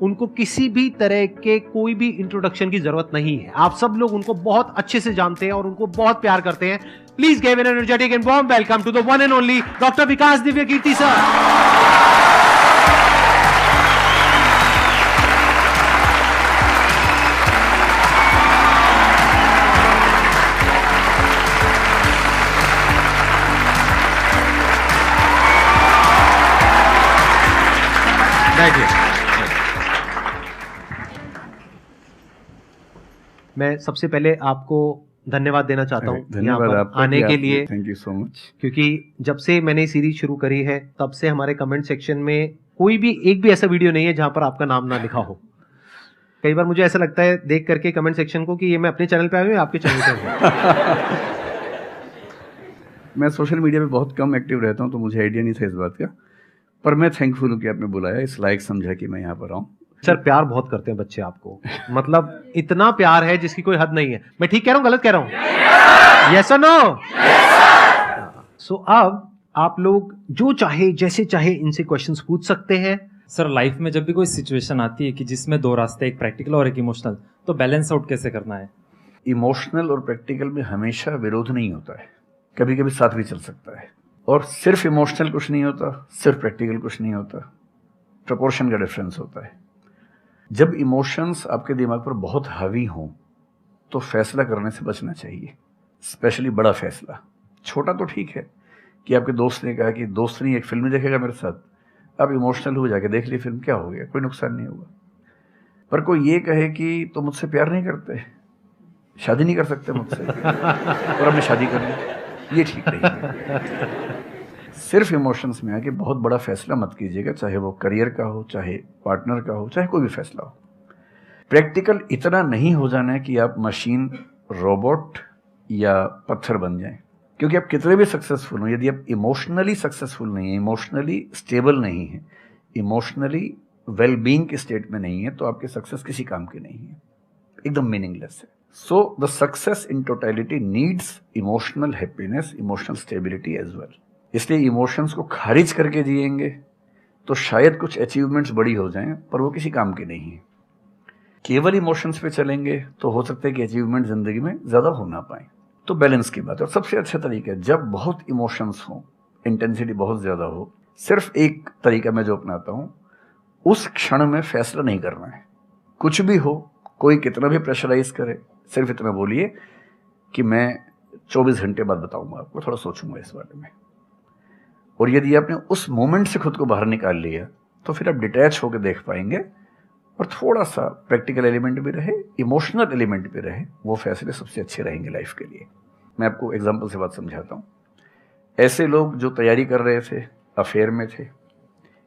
उनको किसी भी तरह के कोई भी इंट्रोडक्शन की जरूरत नहीं है। आप सब लोग उनको बहुत अच्छे से जानते हैं और उनको बहुत प्यार करते हैं। Please give an energetic and warm welcome to the one and only doctor Vikas Divya Kirti sir. मैं सबसे पहले आपको धन्यवाद देना चाहता हूँ धन्यवाद आपका आने के लिए। Thank you so much. क्योंकि जब से मैंने सीरीज शुरू करी है तब से हमारे कमेंट सेक्शन में कोई भी एक भी ऐसा वीडियो नहीं है जहां पर आपका नाम ना लिखा हो। कई बार मुझे ऐसा लगता है देख करके कमेंट सेक्शन को कि ये मैं अपने चैनल पे आया हूँ या आपके चैनल पे हूँ। मैं सोशल मीडिया पे बहुत कम एक्टिव रहता हूँ तो मुझे आइडिया नहीं था इस बात का, पर मैं थैंकफुल हूँ कि आपने बुलाया, इस लायक समझा कि मैं यहाँ पर आऊँ। सर प्यार बहुत करते हैं बच्चे आपको, मतलब इतना प्यार है जिसकी कोई हद नहीं है। मैं ठीक कह रहा हूँ गलत कह रहा हूँ? यस और नो? सो अब आप लोग जो चाहे जैसे चाहे इनसे क्वेश्चंस पूछ सकते हैं। सर लाइफ में जब भी कोई सिचुएशन आती है कि जिसमें दो रास्ते, एक प्रैक्टिकल और एक इमोशनल, तो बैलेंस आउट कैसे करना है? इमोशनल और प्रैक्टिकल में हमेशा विरोध नहीं होता है, कभी कभी साथ भी चल सकता है। और सिर्फ इमोशनल कुछ नहीं होता, सिर्फ प्रैक्टिकल कुछ नहीं होता, प्रोपोर्शन का डिफरेंस होता है। जब इमोशंस आपके दिमाग पर बहुत हावी हों तो फैसला करने से बचना चाहिए, स्पेशली बड़ा फैसला। छोटा तो ठीक है कि आपके दोस्त ने कहा कि दोस्त नहीं एक फिल्म देखेगा मेरे साथ, आप इमोशनल हो जाके देख ली फिल्म, क्या हो गया, कोई नुकसान नहीं होगा। पर कोई ये कहे कि तो मुझसे प्यार नहीं करते, शादी नहीं कर सकते मुझसे और हमने शादी कर ली, ये ठीक नहीं है। सिर्फ इमोशंस में आके बहुत बड़ा फैसला मत कीजिएगा, चाहे वो करियर का हो, चाहे पार्टनर का हो, चाहे कोई भी फैसला हो। प्रैक्टिकल इतना नहीं हो जाना है कि आप मशीन, रोबोट या पत्थर बन जाएं। क्योंकि आप कितने भी सक्सेसफुल हो, यदि आप इमोशनली सक्सेसफुल नहीं है, इमोशनली स्टेबल नहीं है, इमोशनली वेलबींग के स्टेट में नहीं है, तो आपकी सक्सेस किसी काम की नहीं है, एकदम मीनिंगलेस है। So the success in totality needs emotional happiness, emotional stability as well. इसलिए इमोशंस को खारिज करके जिएंगे तो शायद कुछ अचीवमेंट्स बड़ी हो जाएं, पर वो किसी काम की नहीं है। केवल इमोशंस पे चलेंगे तो हो सकता है कि अचीवमेंट जिंदगी में ज्यादा हो ना पाए। तो बैलेंस की बात है। और सबसे अच्छा तरीका है, जब बहुत इमोशंस हो, इंटेंसिटी बहुत ज्यादा हो, सिर्फ एक तरीका मैं जो अपनाता हूं, उस क्षण में फैसला नहीं करना है। कुछ भी हो, कोई कितना भी प्रेशराइज करे, सिर्फ इतना बोलिए कि मैं 24 घंटे बाद बताऊंगा आपको, थोड़ा सोचूंगा इस बारे में। और यदि आपने उस मोमेंट से खुद को बाहर निकाल लिया तो फिर आप डिटैच होकर देख पाएंगे और थोड़ा सा प्रैक्टिकल एलिमेंट भी रहे, इमोशनल एलिमेंट भी रहे, वो फैसले सबसे अच्छे रहेंगे लाइफ के लिए। मैं आपको एग्जांपल से बात समझाता हूँ। ऐसे लोग जो तैयारी कर रहे थे, अफेयर में थे,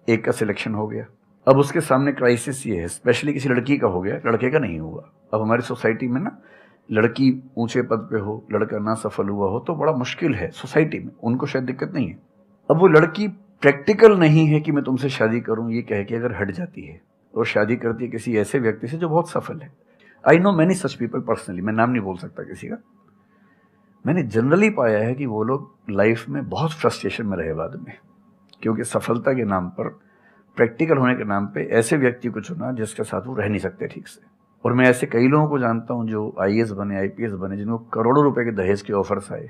एक का सिलेक्शन हो गया, अब उसके सामने क्राइसिस ये है, स्पेशली किसी लड़की का हो गया, लड़के का नहीं हुआ। अब हमारी सोसाइटी में ना, लड़की ऊंचे पद पे हो, लड़का ना सफल हुआ हो तो बड़ा मुश्किल है सोसाइटी में, उनको शायद दिक्कत नहीं है। अब वो लड़की प्रैक्टिकल नहीं है कि मैं तुमसे शादी करूं ये कह के अगर हट जाती है और शादी करती है किसी ऐसे व्यक्ति से जो बहुत सफल है। I know many such people personally, मैं नाम नहीं बोल सकता किसी का। मैंने जनरली पाया है कि वो लोग लाइफ में बहुत फ्रस्ट्रेशन में रहे बाद में, क्योंकि सफलता के नाम पर, प्रैक्टिकल होने के नाम पे ऐसे व्यक्ति को चुना जिसके साथ वो रह नहीं सकते ठीक से। और मैं ऐसे कई लोगों को जानता हूं जो IAS बने, IPS बने, जिनको करोड़ों रुपए के दहेज के ऑफर्स आए,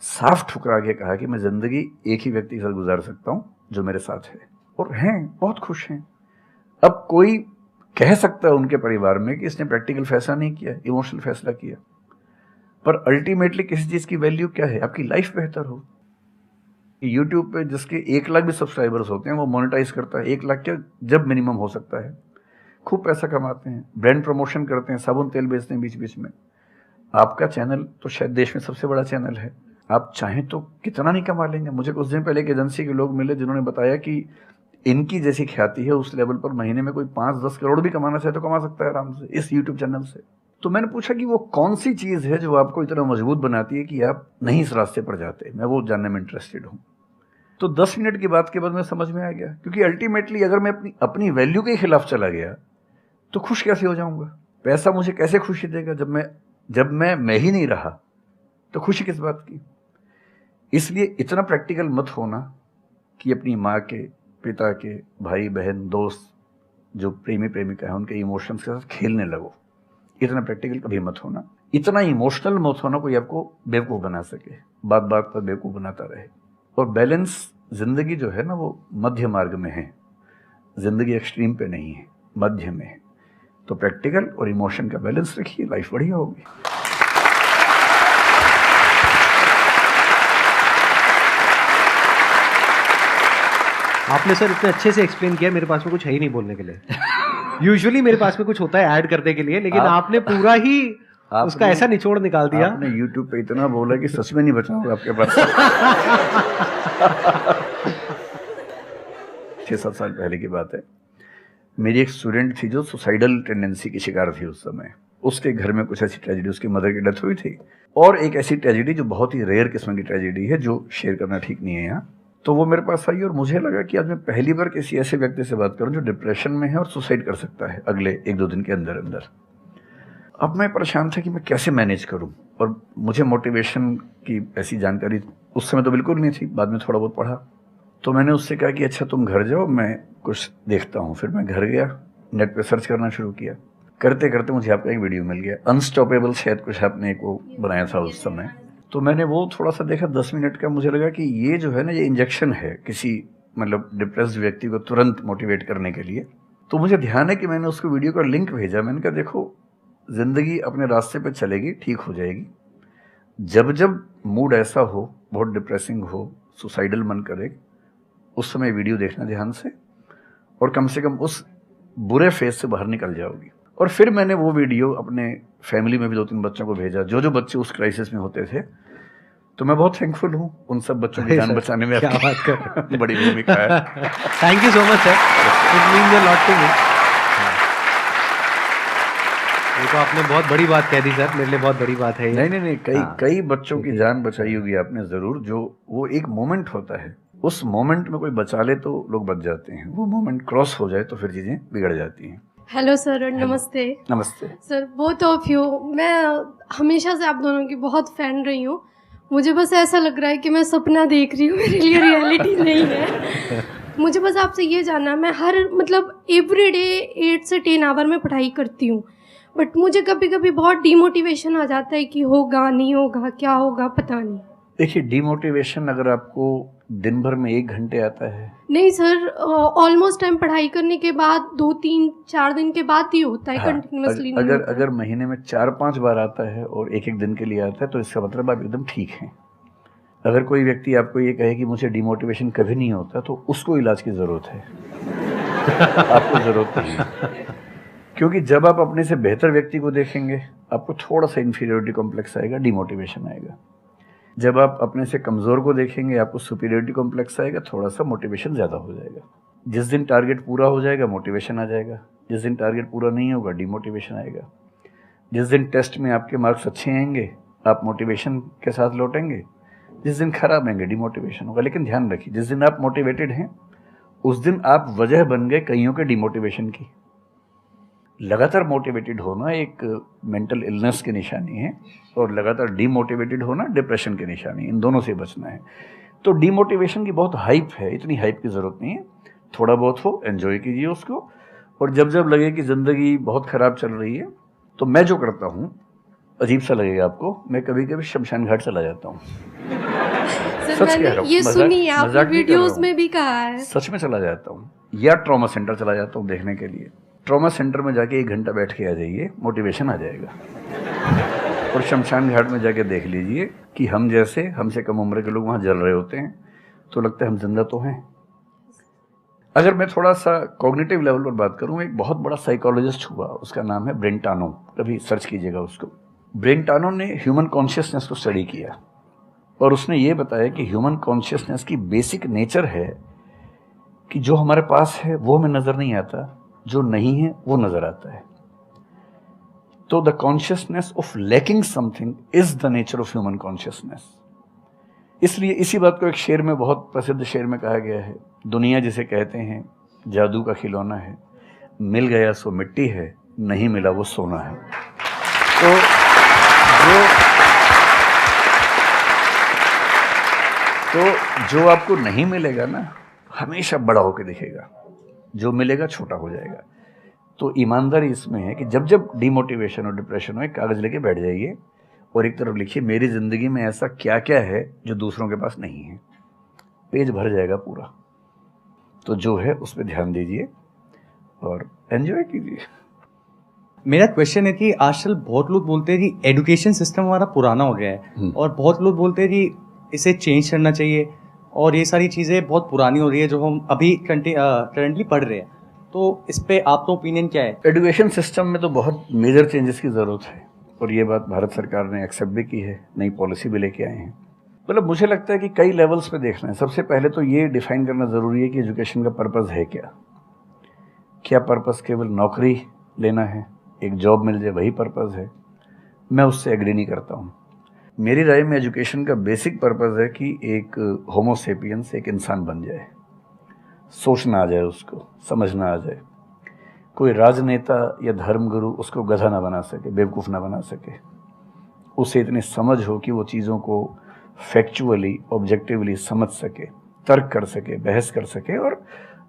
साफ ठुकरा के कहा कि मैं जिंदगी एक ही व्यक्ति के साथ गुजार सकता हूं जो मेरे साथ है, और हैं, बहुत खुश हैं। अब कोई कह सकता है उनके परिवार में कि इसने प्रैक्टिकल फैसला नहीं किया, इमोशनल फैसला किया, पर अल्टीमेटली किसी चीज की वैल्यू क्या है? आपकी लाइफ बेहतर हो। यूट्यूब पे जिसके 1 लाख भी सब्सक्राइबर्स होते हैं वो मोनेटाइज करता है, 1 लाख क्या जब मिनिमम हो सकता है, खूब पैसा कमाते हैं, ब्रांड प्रमोशन करते हैं, साबुन तेल बेचते हैं बीच बीच में। आपका चैनल तो शायद देश में सबसे बड़ा चैनल है, आप चाहें तो कितना नहीं कमा लेंगे। मुझे कुछ दिन पहले एक एजेंसी के लोग मिले जिन्होंने बताया कि इनकी जैसी ख्याति है उस लेवल पर महीने में कोई 5-10 करोड़ भी कमाना चाहे तो कमा सकता है आराम से इस यूट्यूब चैनल से। तो मैंने पूछा कि वो कौन सी चीज है जो आपको इतना मजबूत बनाती है कि आप नहीं इस रास्ते पर जाते। मैं वो जानने में इंटरेस्टेड हूँ। तो 10 मिनट की बात के बाद मैं समझ में आ गया, क्योंकि अल्टीमेटली अगर मैं अपनी वैल्यू के खिलाफ चला गया तो खुश कैसे हो जाऊंगा? पैसा मुझे कैसे खुशी देगा जब मैं ही नहीं रहा, तो खुशी किस बात की? इसलिए इतना प्रैक्टिकल मत होना कि अपनी माँ के, पिता के, भाई बहन, दोस्त जो प्रेमी प्रेमिका है उनके इमोशंस के साथ खेलने लगो। इतना प्रैक्टिकल कभी मत होना, इतना इमोशनल मत होना कोई आपको बेवकूफ़ बना सके, बात बात पर बेवकूफ़ बनाता रहे। और बैलेंस जिंदगी जो है ना वो मध्य मार्ग में है, जिंदगी एक्सट्रीम पे नहीं है, मध्य में है। तो प्रैक्टिकल और इमोशन का बैलेंस रखिए, लाइफ बढ़िया होगी। आपने सर इतने अच्छे से एक्सप्लेन किया, मेरे पास में कुछ है ही नहीं बोलने के लिए। यूजुअली मेरे पास में कुछ होता है ऐड करने के लिए, लेकिन आपने पूरा ही उसका ऐसा निचोड़ निकाल दिया। आपने YouTube पे इतना बोला कि सच में नहीं बचाऊंगा आपके पास। 6-7 साल पहले की बात है, मेरी एक स्टूडेंट थी जो सुसाइडल टेंडेंसी की शिकार थी उस समय। उसके घर में कुछ ऐसी ट्रेजेडी, उसकी मदर की डेथ हुई थी, और एक ऐसी ट्रेजेडी जो बहुत ही रेयर किस्म की ट्रेजेडी है जो शेयर करना ठीक नहीं है यहाँ। तो वो मेरे पास आई और मुझे लगा कि आज मैं पहली बार किसी ऐसे व्यक्ति से बात करूं जो डिप्रेशन में है और सुसाइड कर सकता है अगले 1-2 दिन के अंदर अंदर। अब मैं परेशान था कि मैं कैसे मैनेज करूं, और मुझे मोटिवेशन की ऐसी जानकारी उस समय तो बिल्कुल नहीं थी, बाद में थोड़ा बहुत पढ़ा। तो मैंने उससे कहा कि अच्छा तुम घर जाओ, मैं कुछ देखता हूँ। फिर मैं घर गया, नेट पे सर्च करना शुरू किया। करते करते मुझे आपका एक वीडियो मिल गया, अनस्टॉपेबल शायद कुछ आपने एक वो बनाया था उस समय। तो मैंने वो थोड़ा सा देखा 10 मिनट का। मुझे लगा कि ये जो है ना, ये इंजेक्शन है किसी मतलब डिप्रेस्ड व्यक्ति को तुरंत मोटिवेट करने के लिए। तो मुझे ध्यान है कि मैंने उसको वीडियो का लिंक भेजा। मैंने कहा देखो, जिंदगी अपने रास्ते पे चलेगी, ठीक हो जाएगी। जब जब मूड ऐसा हो, बहुत डिप्रेसिंग हो, सुसाइडल मन करे, उस समय वीडियो देखना ध्यान से, और कम से कम उस बुरे फेज से बाहर निकल जाओगी। और फिर मैंने वो वीडियो अपने फैमिली में भी 2-3 बच्चों को भेजा, जो बच्चे उस क्राइसिस में होते थे। तो मैं बहुत थैंकफुल हूँ उन सब बच्चों की जान बचाने में क्या बात कर बड़ी भूमिका है। Thank you so much sir, it means a lot to me. ये तो आपने बहुत बड़ी बात कह दी सर, मेरे लिए बहुत बड़ी बात है ये। नहीं, कई बच्चों की जान बचाई होगी आपने जरूर। जो वो एक मोमेंट होता है, उस मोमेंट में कोई बचा ले तो लोग बच जाते हैं, वो मोमेंट क्रॉस हो जाए तो फिर चीजें बिगड़ जाती हैं। हेलो सर, नमस्ते। नमस्ते सर, बोथ ऑफ यू, मैं हमेशा से आप दोनों की बहुत फैन रही हूँ। मुझे बस ऐसा लग रहा है कि मैं सपना देख रही हूँ, मेरे लिए रियलिटी नहीं है। मुझे बस आपसे ये जानना, मैं हर मतलब एवरी डे 8 से 10 आवर में पढ़ाई करती हूँ, बट मुझे कभी कभी बहुत डिमोटिवेशन आ जाता है कि होगा नहीं होगा, क्या होगा पता नहीं। देखिए, डिमोटिवेशन अगर आपको दिन भर में 1 घंटे आता है। नहीं सर, ऑलमोस्ट टाइम पढ़ाई करने के बाद 2-3-4 दिन के बाद ही होता है, कंटिन्यूअसली नहीं होता। अगर महीने में 4-5 बार आता है और 1-1 दिन के लिए आता है तो इसका मतलब आप एकदम ठीक हैं। अगर कोई व्यक्ति आपको ये कहे कि मुझे डिमोटिवेशन कभी नहीं होता, तो उसको इलाज की ज़रूरत है। आपको ज़रूरत नहीं है, क्योंकि जब आप अपने से बेहतर व्यक्ति को देखेंगे आपको थोड़ा सा इन्फीरियरिटी कॉम्प्लेक्स आएगा, डिमोटिवेशन आएगा। जब आप अपने से कमज़ोर को देखेंगे आपको सुपीरियरिटी कॉम्प्लेक्स आएगा, थोड़ा सा मोटिवेशन ज़्यादा हो जाएगा। जिस दिन टारगेट पूरा हो जाएगा मोटिवेशन आ जाएगा, जिस दिन टारगेट पूरा नहीं होगा डिमोटिवेशन आएगा। जिस दिन टेस्ट में आपके मार्क्स अच्छे आएंगे आप मोटिवेशन के साथ लौटेंगे, जिस दिन खराब आएंगे डिमोटिवेशन होगा। लेकिन ध्यान रखिए, जिस दिन आप मोटिवेटेड हैं उस दिन आप वजह बन गए कईयों के डिमोटिवेशन की। लगातार मोटिवेटेड होना एक मेंटल इलनेस की निशानी है, और लगातार डीमोटिवेटेड होना डिप्रेशन की निशानी है। इन दोनों से बचना है। तो डीमोटिवेशन की बहुत हाइप है, इतनी हाइप की ज़रूरत नहीं है। थोड़ा बहुत हो, एंजॉय कीजिए उसको, और जब जब लगे कि ज़िंदगी बहुत ख़राब चल रही है, तो मैं जो करता हूँ, अजीब सा लगेगा आपको, मैं कभी कभी शमशान घाट चला जाता हूँ। सर, मैंने ये सुनी है, आपने वीडियोस में भी कहा है। सच में चला जाता हूँ, या ट्रॉमा सेंटर चला जाता हूँ देखने के लिए। ट्रॉमा सेंटर में जाके 1 घंटा बैठ के आ जाइए, मोटिवेशन आ जाएगा। और शमशान घाट में जाके देख लीजिए कि हम जैसे हमसे कम उम्र के लोग वहाँ जल रहे होते हैं, तो लगता है हम जिंदा तो हैं। अगर मैं थोड़ा सा कॉग्निटिव लेवल पर बात करूँ, एक बहुत बड़ा साइकोलॉजिस्ट हुआ, उसका नाम है ब्रेंटानो, कभी सर्च कीजिएगा उसको। ब्रेंटानो ने ह्यूमन कॉन्शियसनेस को स्टडी किया, और उसने ये बताया कि ह्यूमन कॉन्शियसनेस की बेसिक नेचर है कि जो हमारे पास है वो हमें नज़र नहीं आता, जो नहीं है वो नज़र आता है। तो the consciousness of lacking something is the nature of human consciousness. इसलिए इसी बात को एक शेर में, बहुत प्रसिद्ध शेर में कहा गया है, दुनिया जिसे कहते हैं जादू का खिलौना है, मिल गया सो मिट्टी है, नहीं मिला वो सोना है। तो जो आपको नहीं मिलेगा ना, हमेशा बड़ा होकर दिखेगा, जो मिलेगा छोटा हो जाएगा। तो ईमानदारी इसमें है कि जब जब डिमोटिवेशन और डिप्रेशन हो, एक कागज़ लेके बैठ जाइए और एक तरफ लिखिए मेरी ज़िंदगी में ऐसा क्या क्या है जो दूसरों के पास नहीं है। पेज भर जाएगा पूरा। तो जो है उस पर ध्यान दीजिए और एंजॉय कीजिए। मेरा क्वेश्चन है कि आजकल बहुत लोग बोलते हैं कि एजुकेशन सिस्टम हमारा पुराना हो गया है और बहुत लोग बोलते हैं कि इसे चेंज करना चाहिए और ये सारी चीज़ें बहुत पुरानी हो रही है जो हम अभी करंटली पढ़ रहे हैं। तो इस पे आपका ओपिनियन क्या है? एजुकेशन सिस्टम में तो बहुत मेजर चेंजेस की ज़रूरत है और ये बात भारत सरकार ने एक्सेप्ट भी की है, नई पॉलिसी भी लेके आए हैं। मतलब मुझे लगता है कि कई लेवल्स पे देखना है। सबसे पहले तो ये डिफाइन करना ज़रूरी है कि एजुकेशन का पर्पज़ है क्या। क्या पर्पज़ केवल नौकरी लेना है, एक जॉब मिल जाए, वही पर्पज़ है? मैं उससे एग्री नहीं करता हूँ। मेरी राय में एजुकेशन का बेसिक पर्पज़ है कि एक होमो सेपियंस एक इंसान बन जाए, सोचना आ जाए, उसको समझना आ जाए। कोई राजनेता या धर्मगुरु उसको गधा ना बना सके, बेवकूफ़ ना बना सके। उसे इतनी समझ हो कि वो चीज़ों को फैक्चुअली, ऑब्जेक्टिवली समझ सके, तर्क कर सके, बहस कर सके और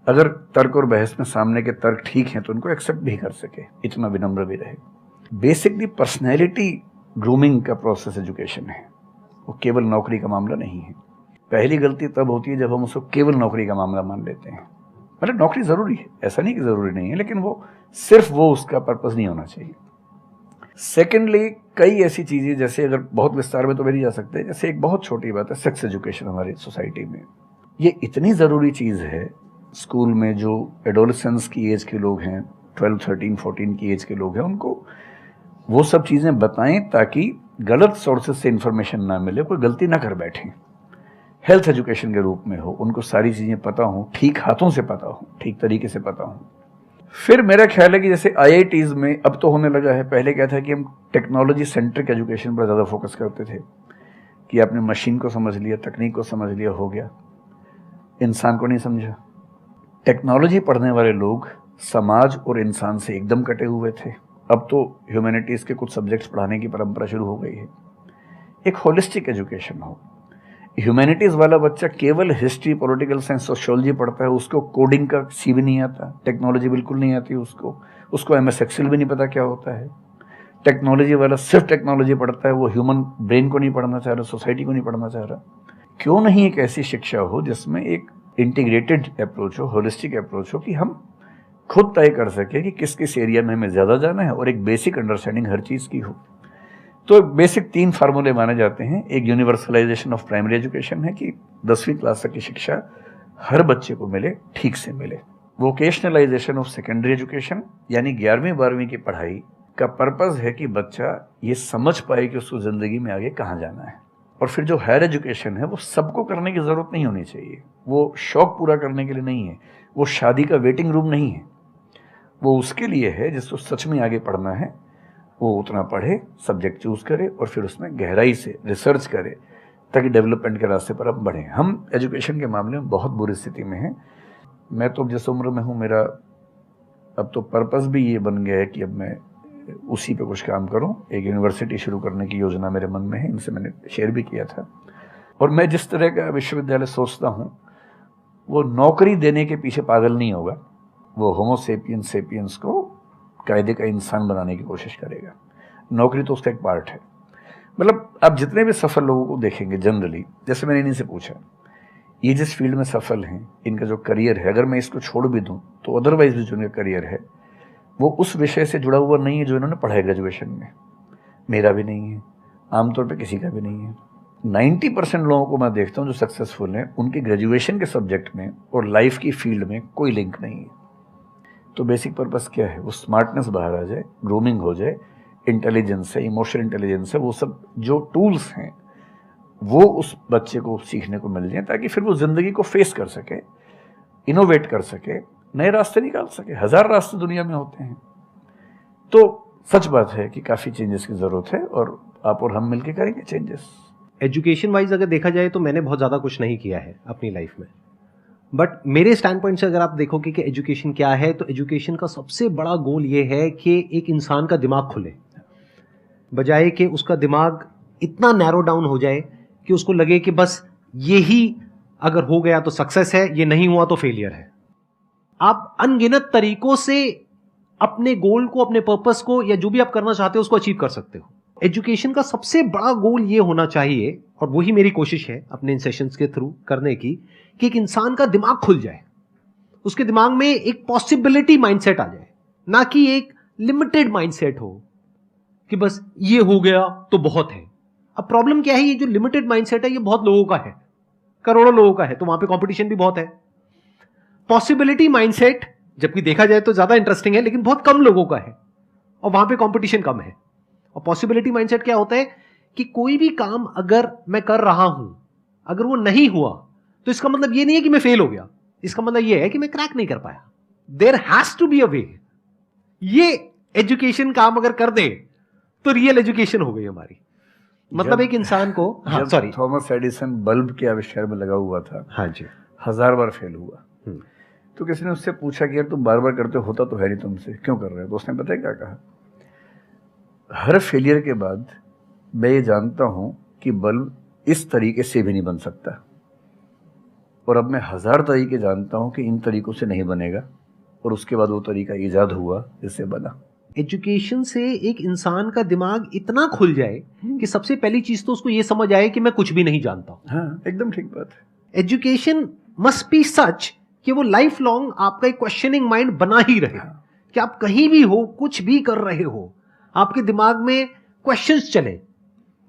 अगर तर्क और बहस में सामने के तर्क ठीक हैं तो उनको एक्सेप्ट भी कर सके, इतना विनम्र भी रहे। बेसिकली पर्सनैलिटी ग्रूमिंग का प्रोसेस एजुकेशन है, वो केवल नौकरी का मामला नहीं है। पहली गलती तब होती है जब हम उसको केवल नौकरी का मामला मान लेते हैं। मतलब नौकरी ज़रूरी है, ऐसा नहीं कि ज़रूरी नहीं है, लेकिन वो सिर्फ वो उसका पर्पज़ नहीं होना चाहिए। सेकेंडली, कई ऐसी चीज़ें जैसे अगर बहुत विस्तार में तो भी नहीं जा सकते, जैसे एक बहुत छोटी बात है सेक्स एजुकेशन हमारी सोसाइटी में। ये इतनी ज़रूरी चीज़ है। स्कूल में जो एडोलेसेंस की एज के लोग हैं, 12, 13, 14 की एज के लोग हैं, उनको वो सब चीज़ें बताएं ताकि गलत सोर्सेज से इंफॉर्मेशन ना मिले, कोई गलती ना कर बैठें। हेल्थ एजुकेशन के रूप में हो, उनको सारी चीज़ें पता हों, ठीक हाथों से पता हो, ठीक तरीके से पता हो। फिर मेरा ख्याल है कि जैसे IITs में अब तो होने लगा है, पहले क्या था कि हम टेक्नोलॉजी सेंट्रिक एजुकेशन पर ज़्यादा फोकस करते थे कि आपने मशीन को समझ लिया, तकनीक को समझ लिया, हो गया, इंसान को नहीं समझा। टेक्नोलॉजी पढ़ने वाले लोग समाज और इंसान से एकदम कटे हुए थे। अब तो ह्यूमैनिटीज़ के कुछ सब्जेक्ट्स पढ़ाने की परंपरा शुरू हो गई है। एक होलिस्टिक एजुकेशन हो। ह्यूमैनिटीज़ वाला बच्चा केवल हिस्ट्री, पॉलिटिकल साइंस, सोशियोलॉजी पढ़ता है, उसको कोडिंग का सी भी नहीं आता, टेक्नोलॉजी बिल्कुल नहीं आती उसको MS एक्सेल भी नहीं पता क्या होता है। टेक्नोलॉजी वाला सिर्फ टेक्नोलॉजी पढ़ता है, वो ह्यूमन ब्रेन को नहीं पढ़ना चाह रहा, सोसाइटी को नहीं पढ़ना चाह रहा। क्यों नहीं एक ऐसी शिक्षा हो जिसमें एक इंटीग्रेटेड अप्रोच हो, होलिस्टिक अप्रोच हो, कि हम खुद तय कर सके कि किस किस एरिया में हमें ज़्यादा जाना है और एक बेसिक अंडरस्टैंडिंग हर चीज़ की हो। तो बेसिक 3 फार्मूले माने जाते हैं। एक यूनिवर्सलाइजेशन ऑफ प्राइमरी एजुकेशन है कि 10वीं क्लास तक की शिक्षा हर बच्चे को मिले, ठीक से मिले। वोकेशनलाइजेशन ऑफ सेकेंडरी एजुकेशन, यानी 11वीं 12वीं की पढ़ाई का पर्पज़ है कि बच्चा ये समझ पाए कि उसको ज़िंदगी में आगे कहाँ जाना है। और फिर जो हायर एजुकेशन है वो सबको करने की ज़रूरत नहीं होनी चाहिए, वो शौक पूरा करने के लिए नहीं है, वो शादी का वेटिंग रूम नहीं है, वो उसके लिए है जिसको सच में आगे पढ़ना है, वो उतना पढ़े, सब्जेक्ट चूज़ करे और फिर उसमें गहराई से रिसर्च करे ताकि डेवलपमेंट के रास्ते पर अब बढ़ें। हम एजुकेशन के मामले में बहुत बुरी स्थिति में हैं। मैं तो जिस उम्र में हूँ, मेरा अब तो पर्पज़ भी ये बन गया है कि अब मैं उसी पे कुछ काम करूं। एक यूनिवर्सिटी शुरू करने की योजना मेरे मन में है, इनसे मैंने शेयर भी किया था। और मैं जिस तरह का विश्वविद्यालय सोचता हूं वो नौकरी देने के पीछे पागल नहीं होगा, वो होमो सेपियंस को कायदे का इंसान बनाने की कोशिश करेगा। नौकरी तो उसका एक पार्ट है। मतलब आप जितने भी सफल लोगों को देखेंगे जनरली, जैसे मैंने इन्हीं से पूछा, ये जिस फील्ड में सफल हैं, इनका जो करियर है, अगर मैं इसको छोड़ भी दूं तो अदरवाइज भी जो इनका करियर है वो उस विषय से जुड़ा हुआ नहीं है जो इन्होंने पढ़ा है ग्रेजुएशन में। मेरा भी नहीं है, आमतौर पे किसी का भी नहीं है। 90% लोगों को मैं देखता हूँ जो सक्सेसफुल हैं, उनके ग्रेजुएशन के सब्जेक्ट में और लाइफ की फील्ड में कोई लिंक नहीं है। तो बेसिक पर्पस क्या है? वो स्मार्टनेस बाहर आ जाए, ग्रूमिंग हो जाए, इंटेलिजेंस है, इमोशनल इंटेलिजेंस है, वो सब जो टूल्स हैं वो उस बच्चे को सीखने को मिल जाए ताकि फिर वो ज़िंदगी को फेस कर सके, इनोवेट कर सके, नए रास्ते निकाल सके। 1000 रास्ते दुनिया में होते हैं। तो सच बात है कि काफ़ी चेंजेस की ज़रूरत है और आप और हम मिलकर करेंगे चेंजेस। एजुकेशन वाइज अगर देखा जाए तो मैंने बहुत ज़्यादा कुछ नहीं किया है अपनी लाइफ में, बट मेरे स्टैंड पॉइंट से अगर आप देखोगे कि एजुकेशन क्या है, तो एजुकेशन का सबसे बड़ा गोल ये है कि एक इंसान का दिमाग खुले, बजाय कि उसका दिमाग इतना नैरो डाउन हो जाए कि उसको लगे कि बस यही अगर हो गया तो सक्सेस है, ये नहीं हुआ तो फेलियर है। आप अनगिनत तरीकों से अपने गोल को, अपने पर्पस को, या जो भी आप करना चाहते हो उसको अचीव कर सकते हो। एजुकेशन का सबसे बड़ा गोल ये होना चाहिए, और वही मेरी कोशिश है अपने इन सेशंस के थ्रू करने की, कि एक इंसान का दिमाग खुल जाए, उसके दिमाग में एक पॉसिबिलिटी माइंडसेट आ जाए, ना कि एक लिमिटेड माइंडसेट हो कि बस ये हो गया तो बहुत है। अब प्रॉब्लम क्या है, ये जो लिमिटेड माइंडसेट है ये बहुत लोगों का है, करोड़ों लोगों का है, तो वहां पे कंपटीशन भी बहुत है। पॉसिबिलिटी माइंडसेट जबकि देखा जाए तो ज्यादा इंटरेस्टिंग है, लेकिन बहुत कम लोगों का है और वहां पे कंपटीशन कम है। और पॉसिबिलिटी माइंडसेट क्या होता है कि कोई भी काम अगर मैं कर रहा हूं, अगर वो नहीं हुआ तो इसका मतलब ये नहीं है कि मैं फेल हो गया, इसका मतलब ये है कि मैं क्रैक नहीं कर पाया। There has to be a way. ये एजुकेशन काम अगर कर दे तो रियल एजुकेशन हो गई हमारी। मतलब एक इंसान को, हाँ सॉरी, थॉमस एडिसन बल्ब के आविष्कार में लगा हुआ था, हाँ जी, 1000 बार फेल हुआ। तो किसी ने उससे पूछा कि यार तुम बार बार करते होता तो है नहीं तुमसे, क्यों कर रहे हो? तो उसने पता है क्या कहा, हर फेलियर के बाद मैं ये जानता हूं कि बल्ब इस तरीके से भी नहीं बन सकता, और अब मैं 1000 तरीके जानता हूं कि इन तरीकों से नहीं बनेगा, और उसके बाद वो तरीका ईजाद हुआ जिससे बना। एजुकेशन से एक इंसान का दिमाग इतना खुल जाए कि सबसे पहली चीज तो उसको ये समझ आए कि मैं कुछ भी नहीं जानता हूं। हाँ, एकदम ठीक बात है। एजुकेशन मस्ट बी सच कि वो लाइफ लॉन्ग आपका एक क्वेश्चनिंग माइंड बना ही रहे, कि आप कहीं भी हो, कुछ भी कर रहे हो, आपके दिमाग में क्वेश्चंस चले,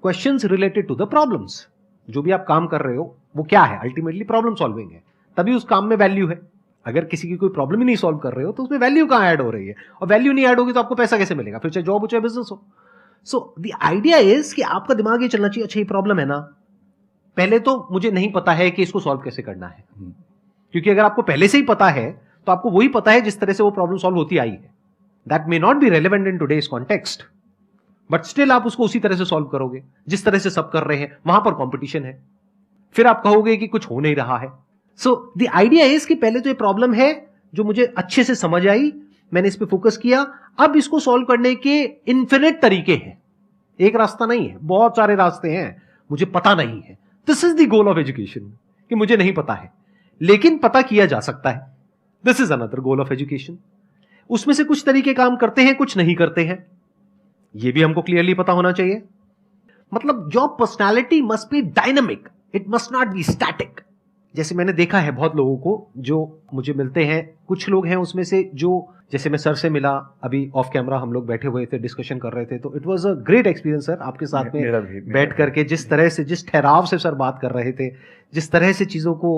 questions related to the problems. जो भी आप काम कर रहे हो वो क्या है, अल्टीमेटली प्रॉब्लम सॉल्विंग है, तभी उस काम में वैल्यू है। अगर किसी की कोई प्रॉब्लम ही नहीं सॉल्व कर रहे हो तो उसमें वैल्यू कहां ऐड हो रही है, और वैल्यू नहीं ऐड होगी तो आपको पैसा कैसे मिलेगा, फिर चाहे जॉब हो चाहे बिजनेस हो। सो द आइडिया इज कि आपका दिमाग ये चलना चाहिए, अच्छा ये प्रॉब्लम है ना, पहले तो मुझे नहीं पता है कि इसको सॉल्व कैसे करना है, क्योंकि अगर आपको पहले से ही पता है तो आपको वही पता है जिस तरह से वो प्रॉब्लम सॉल्व होती आई है। That may not be relevant in today's context, but still आप उसको उसी तरह से सॉल्व करोगे जिस तरह से सब कर रहे हैं। वहां पर कंपटीशन है, फिर आप कहोगे कि कुछ हो नहीं रहा है। सो द आइडिया इज कि पहले तो ये प्रॉब्लम है जो मुझे अच्छे से समझ आई, मैंने इस पे फोकस किया, अब इसको सॉल्व करने के इन्फिनिट तरीके हैं, एक रास्ता नहीं है, बहुत सारे रास्ते हैं, मुझे पता नहीं है। This is the goal of education, कि मुझे नहीं पता है लेकिन पता किया जा सकता है। This is another goal of education. उसमें से कुछ तरीके काम करते हैं, कुछ नहीं करते हैं, यह भी हमको क्लियरली पता होना चाहिए। मतलब your personality must be dynamic, it must not be static. जैसे मैंने देखा है बहुत लोगों को जो मुझे मिलते हैं, कुछ लोग हैं उसमें से जो, जैसे मैं सर से मिला अभी ऑफ कैमरा, हम लोग बैठे हुए थे, डिस्कशन कर रहे थे, तो it was a great experience sir, आपके साथ में बैठ करके जिस तरह से, जिस ठहराव से सर बात कर रहे थे, जिस तरह से चीजों को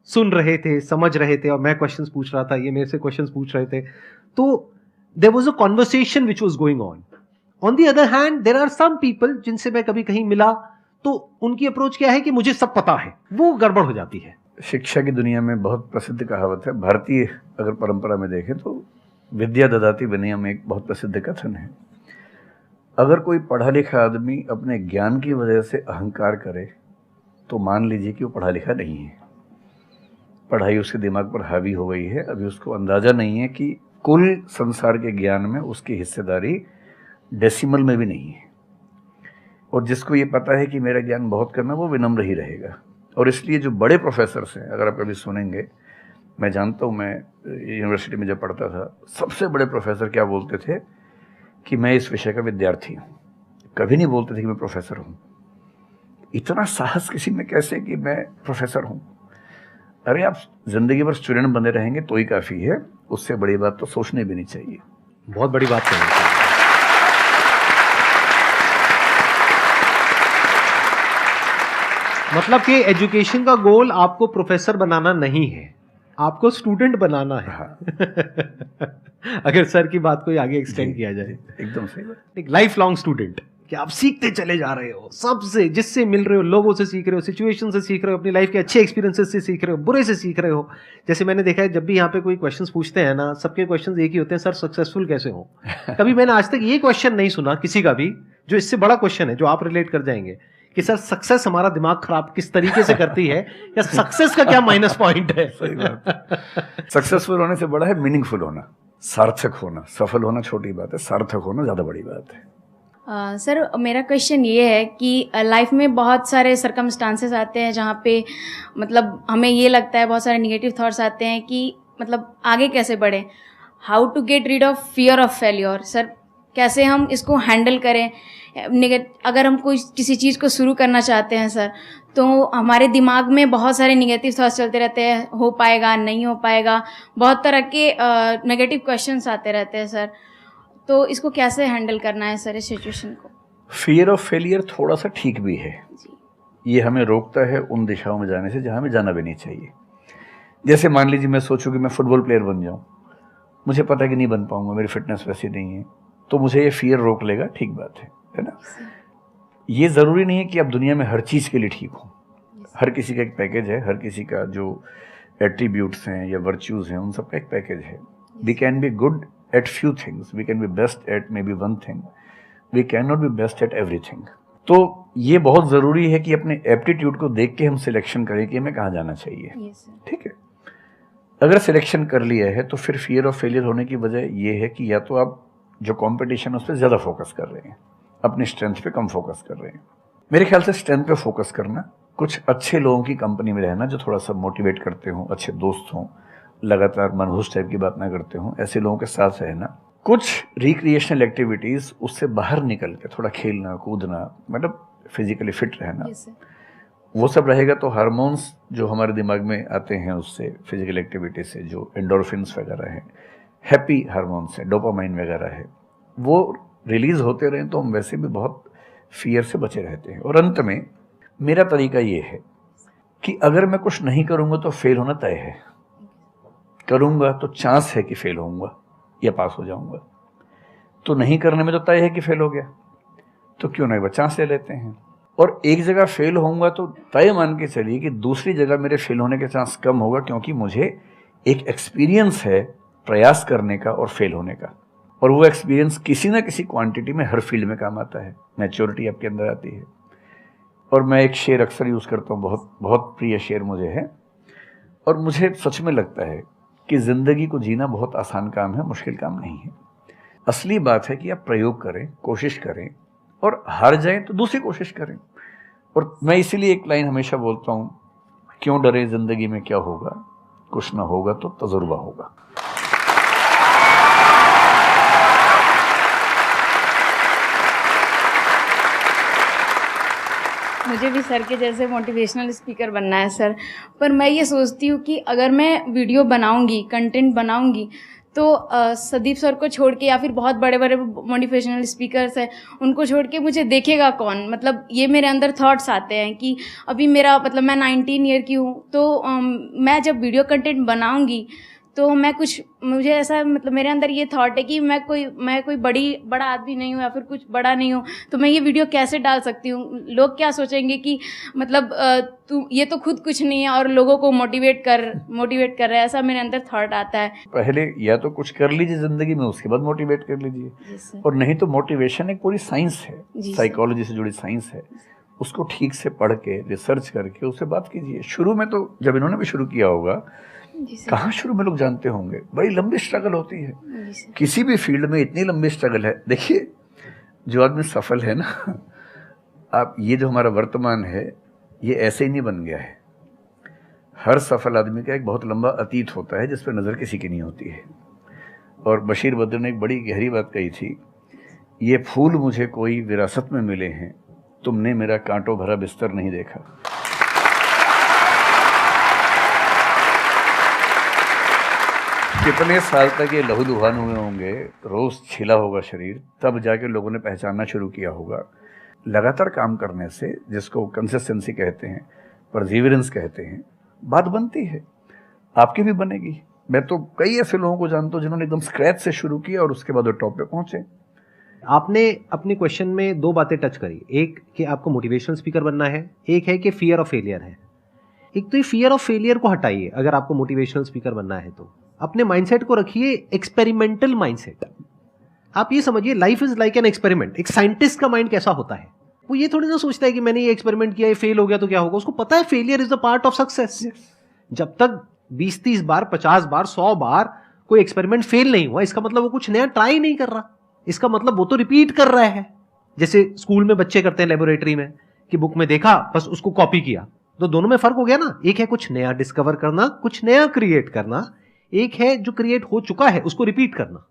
सुन रहे थे, समझ रहे थे, और मैं क्वेश्चंस पूछ रहा था, ये मेरे से क्वेश्चंस पूछ रहे थे, तो there was a conversation which was going on. On the other hand there are some people जिनसे मैं कभी कहीं मिला तो उनकी अप्रोच क्या है कि मुझे सब पता है, वो गड़बड़ हो जाती है। शिक्षा की दुनिया में बहुत प्रसिद्ध कहावत है, भारतीय अगर परंपरा में देखें तो विद्या ददाति विनयम में एक बहुत प्रसिद्ध कथन है। अगर कोई पढ़ा लिखा आदमी अपने ज्ञान की वजह से अहंकार करे तो मान लीजिए कि वो पढ़ा लिखा नहीं है, पढ़ाई उसके दिमाग पर हावी हो गई है, अभी उसको अंदाजा नहीं है कि कुल संसार के ज्ञान में उसकी हिस्सेदारी डेसिमल में भी नहीं है। और जिसको ये पता है कि मेरा ज्ञान बहुत कम है वो विनम्र ही रहेगा। और इसलिए जो बड़े प्रोफेसर्स हैं, अगर आप कभी सुनेंगे, मैं जानता हूँ, मैं यूनिवर्सिटी में जब पढ़ता था, सबसे बड़े प्रोफेसर क्या बोलते थे कि मैं इस विषय का विद्यार्थी हूँ, कभी नहीं बोलते थे कि मैं प्रोफेसर हूँ। इतना साहस किसी में कैसे कि मैं प्रोफेसर हूँ? अरे आप जिंदगी भर स्टूडेंट बने रहेंगे तो ही काफ़ी है, उससे बड़ी बात तो सोचने भी नहीं चाहिए। बहुत बड़ी बात है। मतलब कि एजुकेशन का गोल आपको प्रोफेसर बनाना नहीं है, आपको स्टूडेंट बनाना है। अगर सर की बात को आगे एक्सटेंड किया जाए, एकदम सही बात। एक लाइफ लॉन्ग स्टूडेंट, कि आप सीखते चले जा रहे हो, सबसे जिससे मिल रहे हो, लोगों से सीख रहे हो, सिचुएशन से सीख रहे हो, अपनी लाइफ के अच्छे एक्सपीरियंसेस से सीख रहे हो, बुरे से सीख रहे हो। जैसे मैंने देखा है, जब भी यहाँ पे कोई क्वेश्चंस पूछते हैं ना, सबके क्वेश्चंस एक ही होते हैं, सर सक्सेसफुल कैसे हो। कभी मैंने आज तक ये क्वेश्चन नहीं सुना किसी का भी जो इससे बड़ा क्वेश्चन है, जो आप रिलेट कर जाएंगे कि सर सक्सेस हमारा दिमाग खराब किस तरीके से करती है, या सक्सेस का क्या माइनस पॉइंट है। सही बात। सक्सेसफुल होने से बड़ा है मीनिंगफुल होना, सार्थक होना। सफल होना छोटी बात है, सार्थक होना ज़्यादा बड़ी बात है। सर मेरा क्वेश्चन ये है कि लाइफ में बहुत सारे सर्कमस्टांसेस आते हैं जहाँ पे मतलब हमें ये लगता है, बहुत सारे निगेटिव थॉट्स आते हैं कि मतलब आगे कैसे बढ़े। How to get rid of fear of failure sir, कैसे हम इसको हैंडल करें। अगर हम कोई किसी चीज़ को शुरू करना चाहते हैं सर, तो हमारे दिमाग में बहुत सारे निगेटिव थॉट्स चलते रहते हैं, हो पाएगा नहीं हो पाएगा, बहुत तरह के नेगेटिव क्वेश्चंस आते रहते हैं सर। तो इसको कैसे हैंडल करना है सर इस सिचुएशन को? फियर ऑफ फेलियर थोड़ा सा ठीक भी है, ये हमें रोकता है उन दिशाओं में जाने से जहाँ हमें जाना भी नहीं चाहिए। जैसे मान लीजिए मैं सोचूं कि मैं फुटबॉल प्लेयर बन जाऊं, मुझे पता है कि नहीं बन पाऊंगा, मेरी फिटनेस वैसी नहीं है, तो मुझे ये फियर रोक लेगा, ठीक बात है ना। ये ज़रूरी नहीं है कि आप दुनिया में हर चीज़ के लिए ठीक हो। हर किसी का एक पैकेज है, हर किसी का जो एट्रीब्यूट्स हैं या वर्च्यूज़ हैं उन सब का एक पैकेज है। We can be good at few things, we can be best at maybe one thing, we can not be best at everything. तो ये बहुत ज़रूरी है कि अपने एप्टीट्यूड को देख के हम सिलेक्शन करें कि हमें कहाँ जाना चाहिए। ठीक है, अगर सिलेक्शन कर लिया है तो फिर फियर ऑफ फेलियर होने की वजह ये है कि या तो आप जो कंपटीशन है उस पर ज़्यादा फोकस कर रहे हैं, अपनी स्ट्रेंथ पे कम फोकस कर रहे हैं। मेरे ख्याल से स्ट्रेंथ पे फोकस करना, कुछ अच्छे लोगों की कंपनी में रहना जो थोड़ा सा मोटिवेट करते हों, अच्छे दोस्त हों, लगातार मनहूस टाइप की बात ना करते हों, ऐसे लोगों के साथ रहना, कुछ रिक्रिएशनल एक्टिविटीज़ उससे बाहर निकल के थोड़ा खेलना कूदना, मतलब फिजिकली फिट रहना, वो सब रहेगा तो हार्मोन्स जो हमारे दिमाग में आते हैं उससे, फिजिकल एक्टिविटी से, जो एंडोर्फिन्स वगैरह हैं, हैप्पी हार्मोन्स हैं, डोपामाइन वगैरह है, वो रिलीज होते रहें तो हम वैसे भी बहुत फियर से बचे रहते हैं। और अंत में मेरा तरीका ये है कि अगर मैं कुछ नहीं करूँगा तो फेल होना तय है, करूँगा तो चांस है कि फेल होऊंगा या पास हो जाऊँगा, तो नहीं करने में तो तय है कि फेल हो गया, तो क्यों नहीं, चांस ले लेते हैं। और एक जगह फेल होऊंगा तो तय मान के चलिए कि दूसरी जगह मेरे फेल होने के चांस कम होगा, क्योंकि मुझे एक एक्सपीरियंस है प्रयास करने का और फेल होने का, और वो एक्सपीरियंस किसी ना किसी क्वांटिटी में हर फील्ड में काम आता है, मैच्योरिटी आपके अंदर आती है। और मैं एक शेर अक्सर यूज़ करता हूँ, बहुत बहुत प्रिय शेर मुझे है, और मुझे सच में लगता है कि ज़िंदगी को जीना बहुत आसान काम है, मुश्किल काम नहीं है। असली बात है कि आप प्रयोग करें, कोशिश करें, और हार जाएं तो दूसरी कोशिश करें। और मैं इसीलिए एक लाइन हमेशा बोलता हूँ, क्यों डरे, ज़िंदगी में क्या होगा, कुछ ना होगा तो तजुर्बा होगा। मुझे भी सर के जैसे मोटिवेशनल स्पीकर बनना है सर, पर मैं ये सोचती हूँ कि अगर मैं वीडियो बनाऊँगी, कंटेंट बनाऊँगी, तो संदीप सर को छोड़ के या फिर बहुत बड़े बड़े मोटिवेशनल स्पीकर्स हैं उनको छोड़ के मुझे देखेगा कौन। मतलब ये मेरे अंदर थॉट्स आते हैं कि अभी मेरा मतलब मैं 19 ईयर की हूँ, तो मैं जब वीडियो कंटेंट बनाऊँगी तो मैं कुछ, मुझे ऐसा मतलब मेरे अंदर ये थॉट है कि मैं कोई बड़ा आदमी नहीं हूँ या फिर कुछ बड़ा नहीं हूँ, तो मैं ये वीडियो कैसे डाल सकती हूँ, लोग क्या सोचेंगे कि मतलब तू ये तो खुद कुछ नहीं है और लोगों को मोटिवेट कर रहा है, ऐसा मेरे अंदर थॉट आता है। पहले या तो कुछ कर लीजिए ज़िंदगी में, उसके बाद मोटिवेट कर लीजिए, और नहीं तो मोटिवेशन एक पूरी साइंस है, साइकोलॉजी से जुड़ी साइंस है, उसको ठीक से पढ़ के रिसर्च करके उससे बात कीजिए। शुरू में तो जब इन्होंने भी शुरू किया होगा, कहाँ शुरू में लोग जानते होंगे, बड़ी लंबी स्ट्रगल होती है, किसी भी फील्ड में इतनी लंबी स्ट्रगल है। देखिए जो आदमी सफल है ना, आप ये जो हमारा वर्तमान है ये ऐसे ही नहीं बन गया है। हर सफल आदमी का एक बहुत लंबा अतीत होता है जिस पर नज़र किसी की नहीं होती है। और बशीर बद्र ने एक बड़ी गहरी बात कही थी, ये फूल मुझे कोई विरासत में मिले हैं, तुमने मेरा कांटों भरा बिस्तर नहीं देखा। कितने साल तक ये लहूलुहान हुए होंगे, रोज छिला होगा शरीर, तब जाके लोगों ने पहचानना शुरू किया होगा। लगातार काम करने से, जिसको कंसिस्टेंसी कहते हैं, परसिवियरेंस कहते हैं, बात बनती है, आपकी भी बनेगी। मैं तो कई ऐसे लोगों को जानता हूँ जिन्होंने एकदम स्क्रैच से शुरू किया और उसके बाद वो टॉप पे पहुंचे। आपने अपने क्वेश्चन में दो बातें टच करी, एक कि आपको मोटिवेशनल स्पीकर बनना है, एक है कि फियर ऑफ फेलियर है। एक तो ये फियर ऑफ फेलियर को हटाइए, अगर आपको मोटिवेशनल स्पीकर बनना है तो अपने माइंडसेट को रखिए एक्सपेरिमेंटल माइंडसेट। आप ये समझिए life is like an experiment. एक साइंटिस्ट का माइंड कैसा होता है, वो ये थोड़ी ना सोचता है कि मैंने ये एक्सपेरिमेंट किया, ये फेल हो गया तो क्या होगा। उसको पता है failure is the part of success. जब तक 20-30 बार, 50 बार, 100 बार कोई एक्सपेरिमेंट फेल नहीं हुआ, इसका मतलब वो कुछ नया ट्राई नहीं कर रहा, इसका मतलब वो तो रिपीट कर रहा है। जैसे स्कूल में बच्चे करते हैं लेबोरेटरी में कि बुक में देखा बस उसको कॉपी किया, तो दोनों में फर्क हो गया ना। एक है कुछ नया डिस्कवर करना, कुछ नया क्रिएट करना, एक है जो क्रिएट हो चुका है उसको रिपीट करना।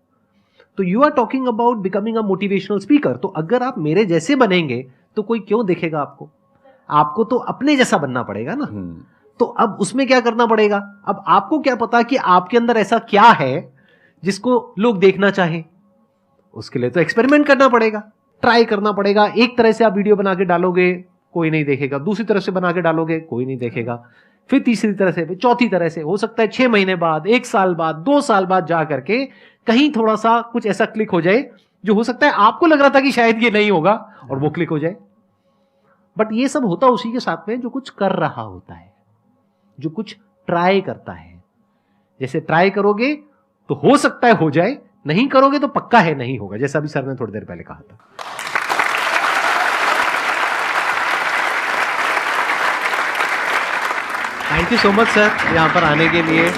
तो you are talking about becoming a motivational speaker. तो अगर आप मेरे जैसे बनेंगे तो कोई क्यों देखेगा आपको? आपको तो अपने जैसा बनना पड़ेगा ना। तो अब उसमें क्या करना पड़ेगा? अब आपको क्या पता कि आपके अंदर ऐसा क्या है जिसको लोग देखना चाहें? उसके लिए तो एक्सपेरिमेंट करना पड़ेगा, ट्राई करना पड़ेगा। एक तरह से आप वीडियो बना के डालोगे, कोई नहीं देखेगा। दूसरी तरह से बना के डालोगे, कोई नहीं देखेगा। फिर तीसरी तरह से, फिर चौथी तरह से। हो सकता है 6 महीने बाद, 1 साल बाद, 2 साल बाद जा करके कहीं थोड़ा सा कुछ ऐसा क्लिक हो जाए जो हो सकता है आपको लग रहा था कि शायद ये नहीं होगा और वो क्लिक हो जाए। बट ये सब होता उसी के साथ में जो कुछ कर रहा होता है, जो कुछ ट्राई करता है। जैसे ट्राई करोगे तो हो सकता है हो जाए, नहीं करोगे तो पक्का है नहीं होगा, जैसा अभी सर ने थोड़ी देर पहले कहा था। Thank you so much sir यहां पर आने के लिए।